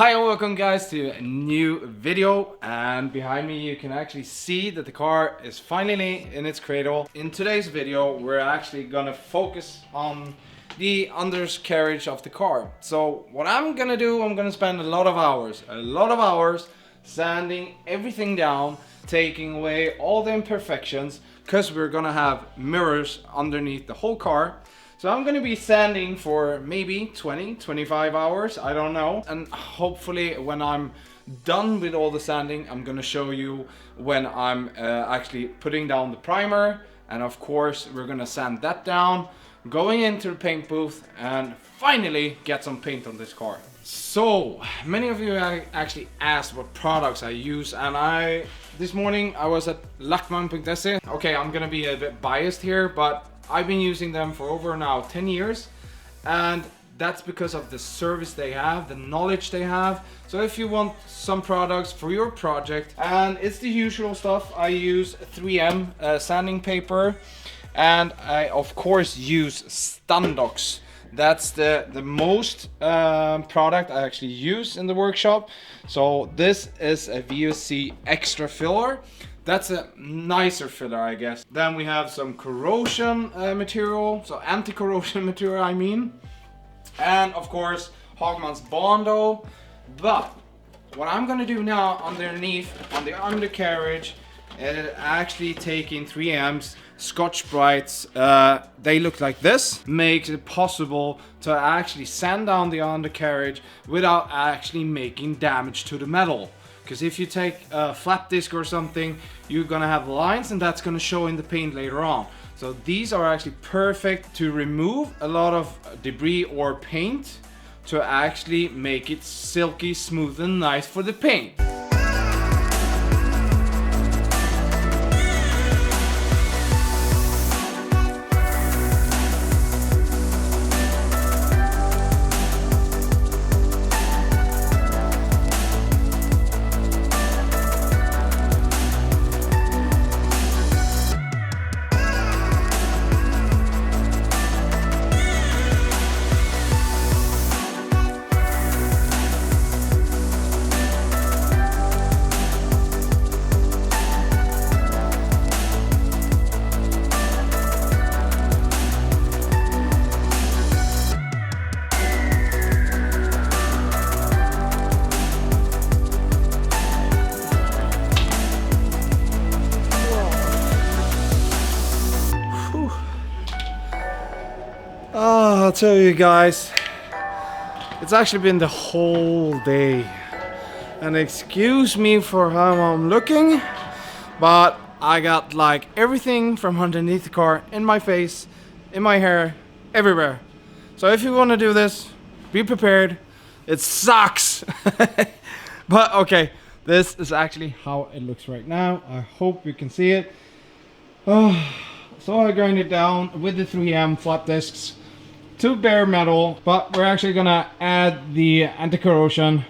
Hi and welcome guys to a new video, and behind me you can actually see that the car is finally in its cradle. In today's video we're actually gonna focus on the undercarriage of the car. So what I'm gonna do, I'm gonna spend a lot of hours sanding everything down, taking away all the imperfections, because we're gonna have mirrors underneath the whole car. So I'm gonna be sanding for maybe 20-25 hours, I don't know. And hopefully when I'm done with all the sanding, I'm gonna show you when I'm actually putting down the primer. And of course, we're gonna sand that down, going into the paint booth and finally get some paint on this car. So many of you actually asked what products I use, and this morning I was at LACKMAN.se. Okay, I'm gonna be a bit biased here, but I've been using them for over now 10 years, and that's because of the service they have, the knowledge they have. So if you want some products for your project, and it's the usual stuff, I use 3M sanding paper, and I of course use Standox. That's the most product I actually use in the workshop. So this is a VOC extra filler. That's a nicer filler, I guess. Then we have some corrosion material, so anti-corrosion material I mean. And of course Hagman's Bondo. But what I'm gonna do now underneath on the undercarriage is actually taking 3M's Scotch Brights. They look like this. Makes it possible to actually sand down the undercarriage without actually making damage to the metal. Because if you take a flat disc or something, you're gonna have lines, and that's gonna show in the paint later on. So these are actually perfect to remove a lot of debris or paint to actually make it silky, smooth and nice for the paint. Oh, I'll tell you guys, it's actually been the whole day, and excuse me for how I'm looking, but I got like everything from underneath the car in my face, in my hair, everywhere. So if you want to do this, be prepared. It sucks. But okay, this is actually how it looks right now. I hope you can see it. So I grind it down with the 3M flat discs to bare metal, but we're actually gonna add the anti-corrosion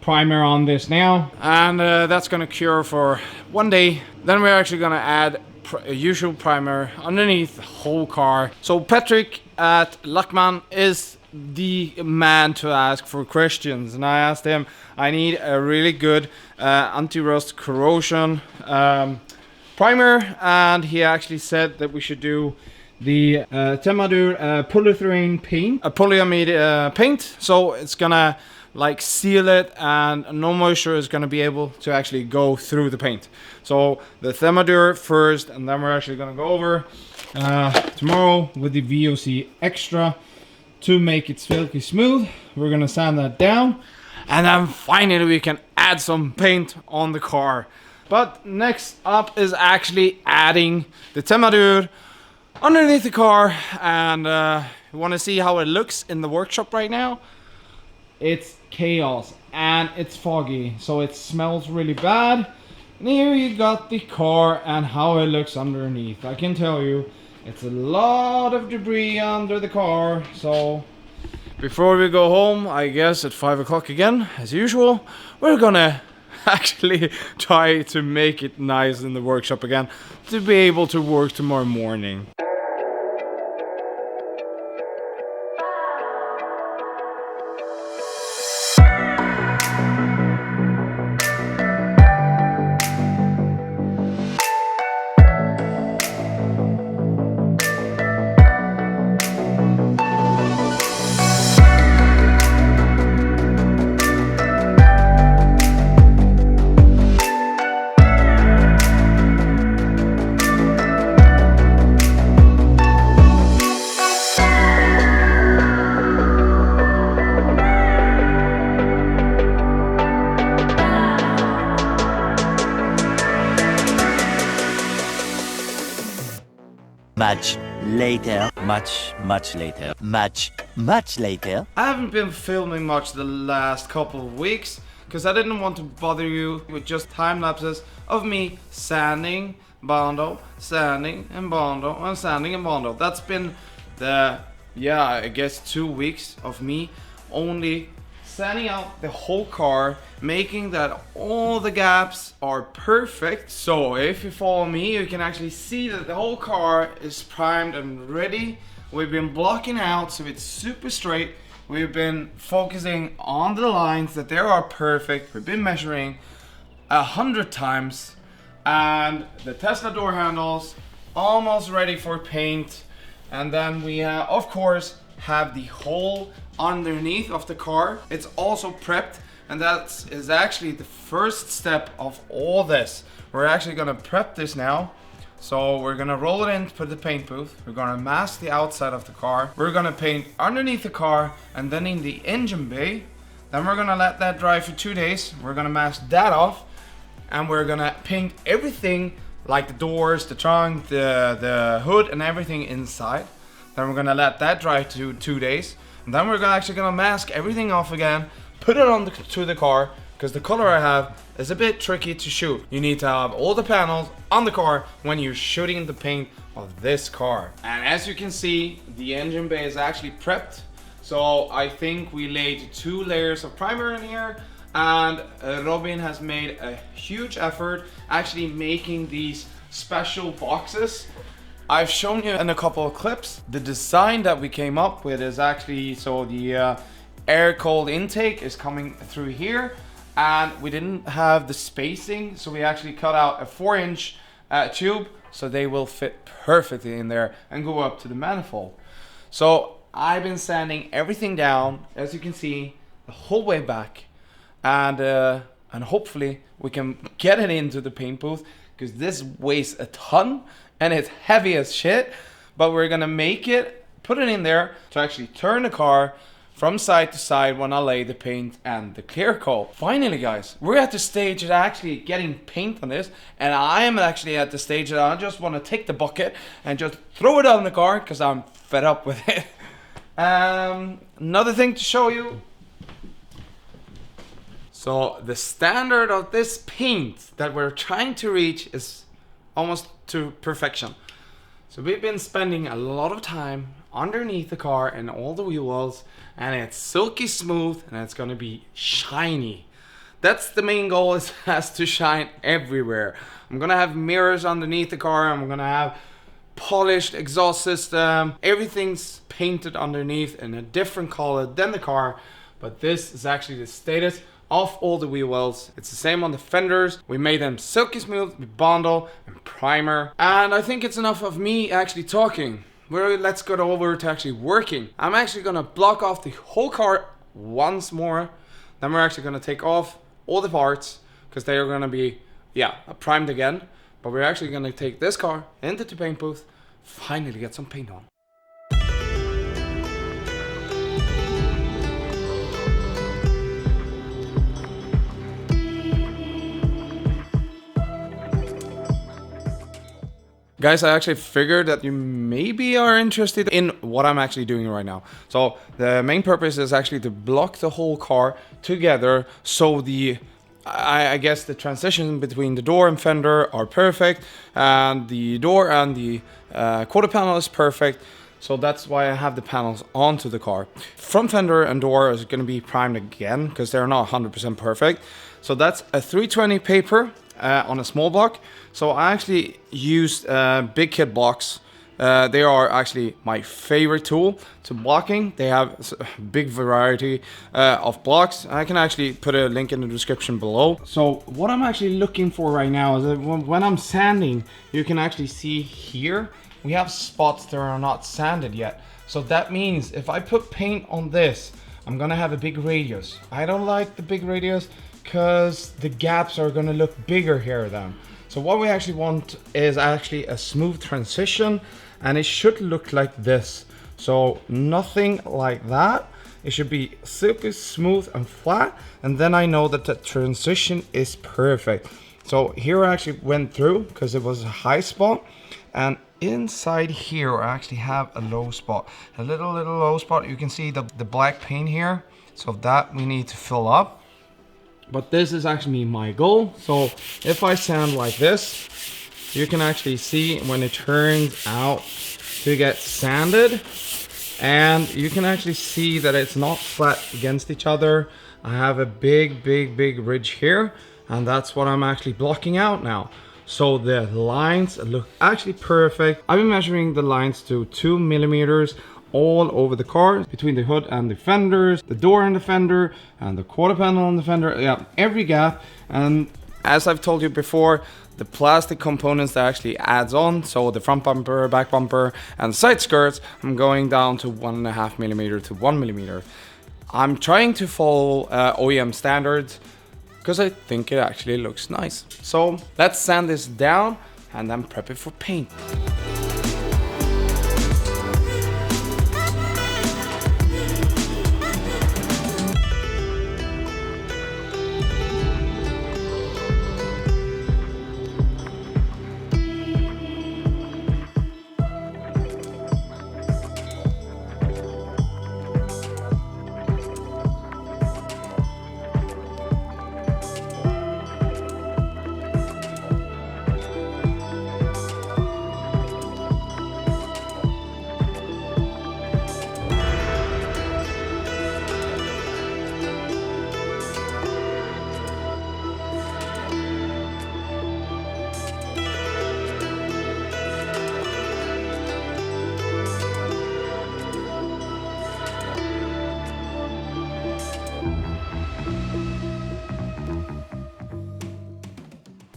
primer on this now, and that's gonna cure for one day. Then we're actually gonna add a usual primer underneath the whole car. So Patrick at LACKMAN is the man to ask for questions, and I asked him I need a really good anti-rust corrosion primer, and he actually said that we should do the Thermadur polyurethane paint, a polyamide paint. So it's gonna like seal it, and no moisture is gonna be able to actually go through the paint. So the Thermadur first, and then we're actually gonna go over tomorrow with the VOC extra to make it silky smooth. We're gonna sand that down, and then finally we can add some paint on the car. But next up is actually adding the Thermadur underneath the car, and you want to see how it looks in the workshop right now. It's chaos and it's foggy, so it smells really bad. And here you got the car and how it looks underneath. I can tell you, it's a lot of debris under the car. So before we go home, I guess at 5 o'clock again, as usual, we're gonna actually try to make it nice in the workshop again to be able to work tomorrow morning. Much later. Much later. Much later. I haven't been filming much the last couple of weeks because I didn't want to bother you with just time lapses of me sanding, bondo, sanding and bondo, and sanding and bondo. That's been the, yeah, I guess 2 weeks of me only sanding out the whole car, making that all the gaps are perfect. So if you follow me, you can actually see that the whole car is primed and ready. We've been blocking out so it's super straight. We've been focusing on the lines that they are perfect. We've been measuring 100 times, and the Tesla door handles almost ready for paint. And then we of course have the whole underneath of the car. It's also prepped, and that is actually the first step of all this. We're actually gonna prep this now. So we're gonna roll it in, put the paint booth. We're gonna mask the outside of the car. We're gonna paint underneath the car and then in the engine bay. Then we're gonna let that dry for 2 days. We're gonna mask that off, and we're gonna paint everything like the doors, the trunk, the hood, and everything inside. Then we're gonna let that dry to 2 days. And then we're actually gonna mask everything off again, put it on to the car, because the color I have is a bit tricky to shoot. You need to have all the panels on the car when you're shooting the paint of this car. And as you can see, the engine bay is actually prepped. So I think we laid 2 layers of primer in here, and Robin has made a huge effort actually making these special boxes. I've shown you in a couple of clips. The design that we came up with is actually, so the air cold intake is coming through here, and we didn't have the spacing, so we actually cut out a 4-inch tube so they will fit perfectly in there and go up to the manifold. So I've been sanding everything down, as you can see, the whole way back, and hopefully we can get it into the paint booth, because this weighs a ton and it's heavy as shit. But we're gonna make it, put it in there to actually turn the car from side to side when I lay the paint and the clear coat. Finally guys, we're at the stage of actually getting paint on this, and I am actually at the stage that I just want to take the bucket and just throw it on the car because I'm fed up with it. Another thing to show you. So the standard of this paint that we're trying to reach is almost to perfection. So we've been spending a lot of time underneath the car and all the wheel wells, and it's silky smooth and it's gonna be shiny. That's the main goal, is has to shine everywhere. I'm gonna have mirrors underneath the car, I'm gonna have polished exhaust system, everything's painted underneath in a different color than the car, but this is actually the status of all the wheel wells. It's the same on the fenders. We made them silky smooth with Bondo and primer. And I think it's enough of me actually talking. Let's go over to actually working. I'm actually gonna block off the whole car once more. Then we're actually gonna take off all the parts, because they are gonna be, yeah, primed again. But we're actually gonna take this car into the paint booth, finally get some paint on. Guys, I actually figured that you maybe are interested in what I'm actually doing right now. So the main purpose is actually to block the whole car together, so I guess the transition between the door and fender are perfect, and the door and the quarter panel is perfect. So that's why I have the panels onto the car. Front fender and door is going to be primed again, because they're not 100% perfect. So that's a 320 paper on a small block. So I actually used Big Kit blocks. They are actually my favorite tool to blocking. They have a big variety of blocks. I can actually put a link in the description below. So what I'm actually looking for right now is that when I'm sanding, you can actually see here, we have spots that are not sanded yet. So that means if I put paint on this, I'm gonna have a big radius. I don't like the big radius because the gaps are gonna look bigger here then. So what we actually want is actually a smooth transition, and it should look like this. So nothing like that. It should be super smooth and flat, and then I know that the transition is perfect. So here I actually went through because it was a high spot, and inside here I actually have a low spot, a little low spot. You can see the black paint here, so that we need to fill up. But this is actually my goal. So if I sand like this, you can actually see when it turns out to get sanded, and you can actually see that it's not flat against each other. I have a big ridge here, and that's what I'm actually blocking out now. So the lines look actually perfect. I've been measuring the lines to 2 millimeters all over the car, between the hood and the fenders, the door and the fender, and the quarter panel on the fender. Yeah, every gap. And as I've told you before, the plastic components that actually adds on, so the front bumper, back bumper, and side skirts, I'm going down to 1.5 millimeter to 1 millimeter. I'm trying to follow OEM standards because I think it actually looks nice. So let's sand this down and then prep it for paint.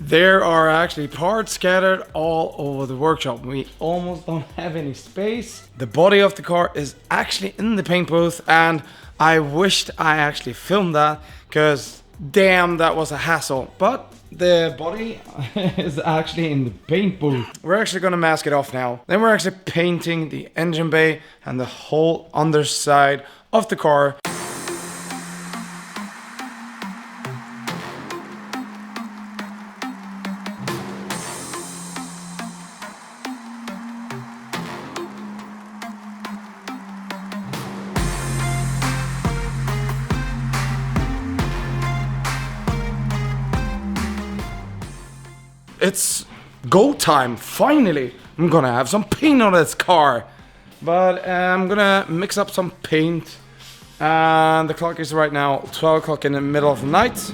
There are actually parts scattered all over the workshop. We almost don't have any space. The body of the car is actually in the paint booth, and I wished I actually filmed that, because damn, that was a hassle. But the body is actually in the paint booth. We're actually gonna mask it off now. Then we're actually painting the engine bay and the whole underside of the car. It's go time, finally. I'm gonna have some paint on this car. But I'm gonna mix up some paint. And the clock is right now 12 o'clock in the middle of the night.